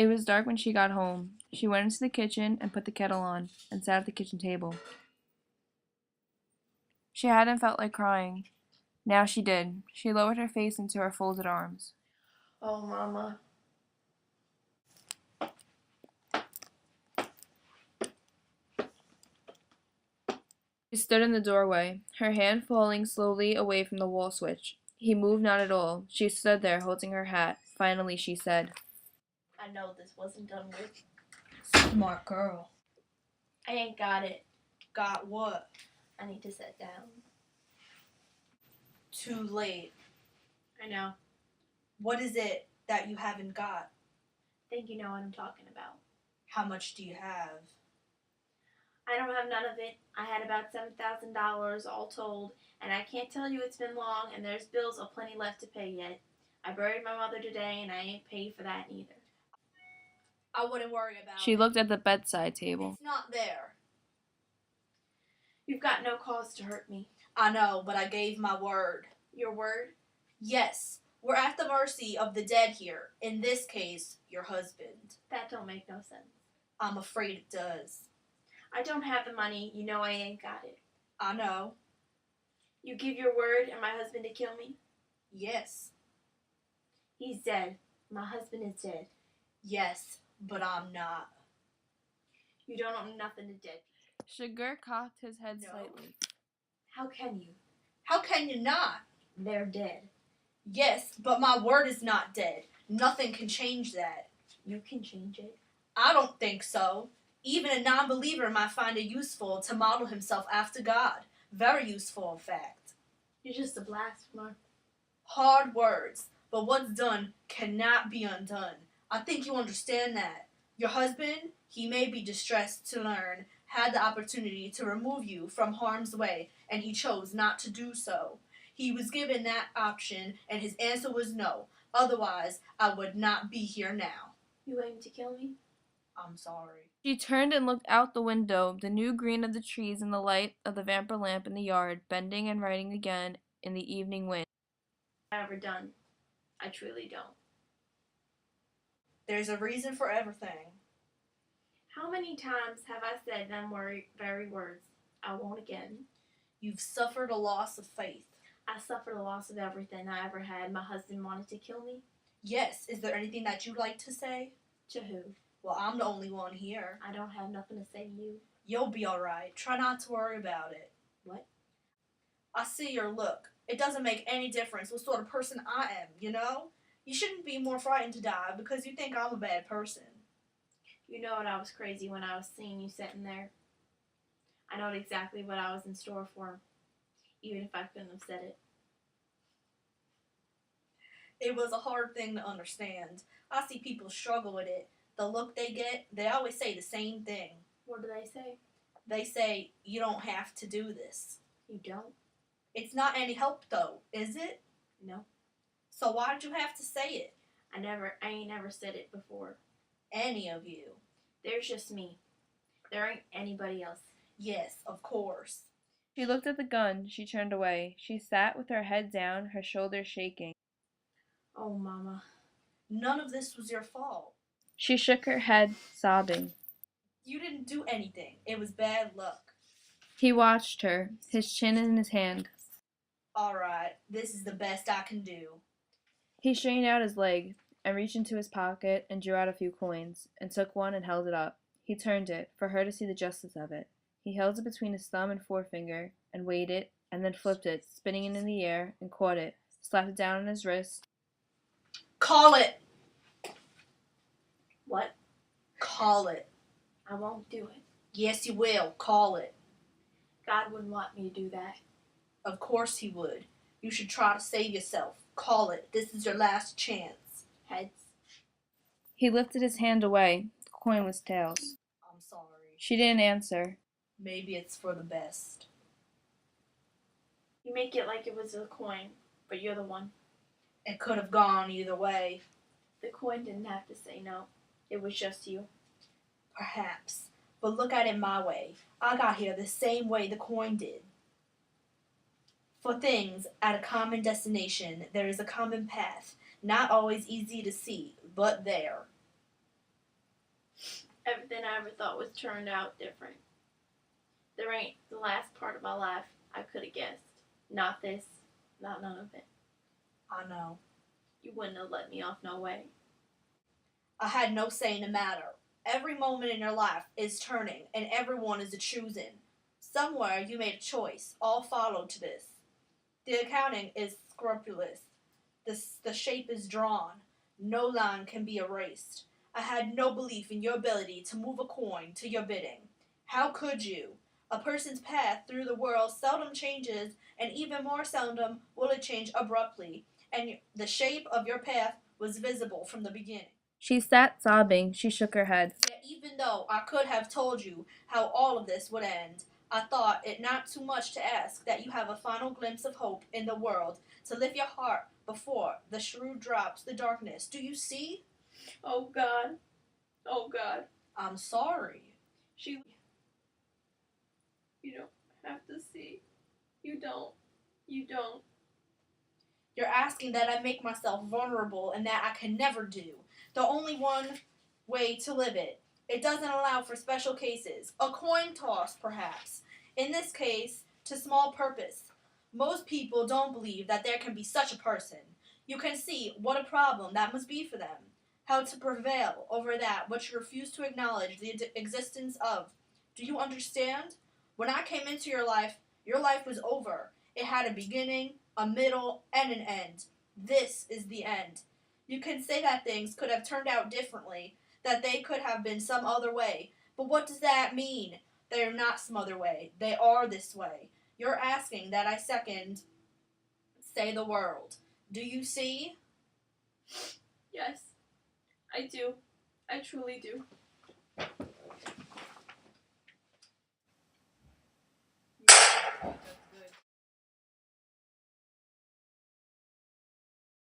It was dark when she got home. She went into the kitchen and put the kettle on and sat at the kitchen table. She hadn't felt like crying. Now she did. She lowered her face into her folded arms. Oh, Mama. She stood in the doorway, her hand falling slowly away from the wall switch. He moved not at all. She stood there, holding her hat. Finally, she said, I know this wasn't done with. Smart girl. I ain't got it. Got what? I need to sit down. Too late. I know. What is it that you haven't got? Think you know what I'm talking about. How much do you have? I don't have none of it. I had about $7,000 all told, and I can't tell you it's been long, and there's bills aplenty left to pay yet. I buried my mother today, and I ain't paid for that neither. I wouldn't worry about it. She looked at the bedside table. It's not there. You've got no cause to hurt me. I know, but I gave my word. Your word? Yes, we're at the mercy of the dead here. In this case, your husband. That don't make no sense. I'm afraid it does. I don't have the money. You know I ain't got it. I know. You give your word and my husband to kill me? Yes. He's dead. My husband is dead. Yes, but I'm not. You don't owe nothing to dead people. Sugar cocked his head No. slightly. How can you? How can you not? They're dead. Yes, but my word is not dead. Nothing can change that. You can change it. I don't think so. Even a non-believer might find it useful to model himself after God. Very useful, in fact. You're just a blasphemer. Hard words, but what's done cannot be undone. I think you understand that. Your husband, he may be distressed to learn, had the opportunity to remove you from harm's way, and he chose not to do so. He was given that option, and his answer was no. Otherwise, I would not be here now. You aim to kill me? I'm sorry. She turned and looked out the window, the new green of the trees in the light of the vampire lamp in the yard, bending and writing again in the evening wind. I ever done. I truly don't. There's a reason for everything. How many times have I said them very words? I won't again. You've suffered a loss of faith. I suffered a loss of everything I ever had. My husband wanted to kill me. Yes, is there anything that you'd like to say? To who? Well, I'm the only one here. I don't have nothing to say to you. You'll be alright. Try not to worry about it. What? I see your look. It doesn't make any difference what sort of person I am, you know? You shouldn't be more frightened to die because you think I'm a bad person. You know what I was crazy when I was seeing you sitting there. I know exactly what I was in store for, even if I couldn't have said it. It was a hard thing to understand. I see people struggle with it. The look they get, they always say the same thing. What do they say? They say, you don't have to do this. You don't? It's not any help though, is it? No. So why did you have to say it? I ain't never said it before. Any of you. There's just me. There ain't anybody else. Yes, of course. She looked at the gun. She turned away. She sat with her head down, her shoulders shaking. Oh, Mama. None of this was your fault. She shook her head, sobbing. You didn't do anything. It was bad luck. He watched her, his chin in his hand. Alright, this is the best I can do. He straightened out his leg and reached into his pocket and drew out a few coins, and took one and held it up. He turned it, for her to see the justice of it. He held it between his thumb and forefinger, and weighed it, and then flipped it, spinning it in the air, and caught it, slapped it down on his wrist. Call it! What? Call it. I won't do it. Yes, you will. Call it. God wouldn't want me to do that. Of course he would. You should try to save yourself. Call it. This is your last chance. Heads. He lifted his hand away. The coin was tails. I'm sorry. She didn't answer. Maybe it's for the best. You make it like it was a coin, but you're the one. It could have gone either way. The coin didn't have to say no. It was just you. Perhaps. But look at it my way. I got here the same way the coin did. For things at a common destination, there is a common path, not always easy to see, but there. Everything I ever thought was turned out different. There ain't the last part of my life I could have guessed. Not this, not none of it. I know. You wouldn't have let me off no way. I had no say in the matter. Every moment in your life is turning, and everyone is a choosing. Somewhere you made a choice, all followed to this. The accounting is scrupulous. The shape is drawn. No line can be erased. I had no belief in your ability to move a coin to your bidding. How could you? A person's path through the world seldom changes, and even more seldom will it change abruptly, and the shape of your path was visible from the beginning. She sat sobbing. She shook her head. Yet even though I could have told you how all of this would end, I thought it not too much to ask that you have a final glimpse of hope in the world, to lift your heart before the shrew drops the darkness. Do you see? Oh God. Oh God. I'm sorry. You don't have to see. You don't. You don't. You're asking that I make myself vulnerable and that I can never do. The only one way to live it. It doesn't allow for special cases. A coin toss, perhaps. In this case, to small purpose. Most people don't believe that there can be such a person. You can see what a problem that must be for them. How to prevail over that which you refuse to acknowledge the existence of. Do you understand? When I came into your life was over. It had a beginning, a middle, and an end. This is the end. You can say that things could have turned out differently, that they could have been some other way. But what does that mean? They are not some other way. They are this way. You're asking that I say the world. Do you see? Yes. I do. I truly do.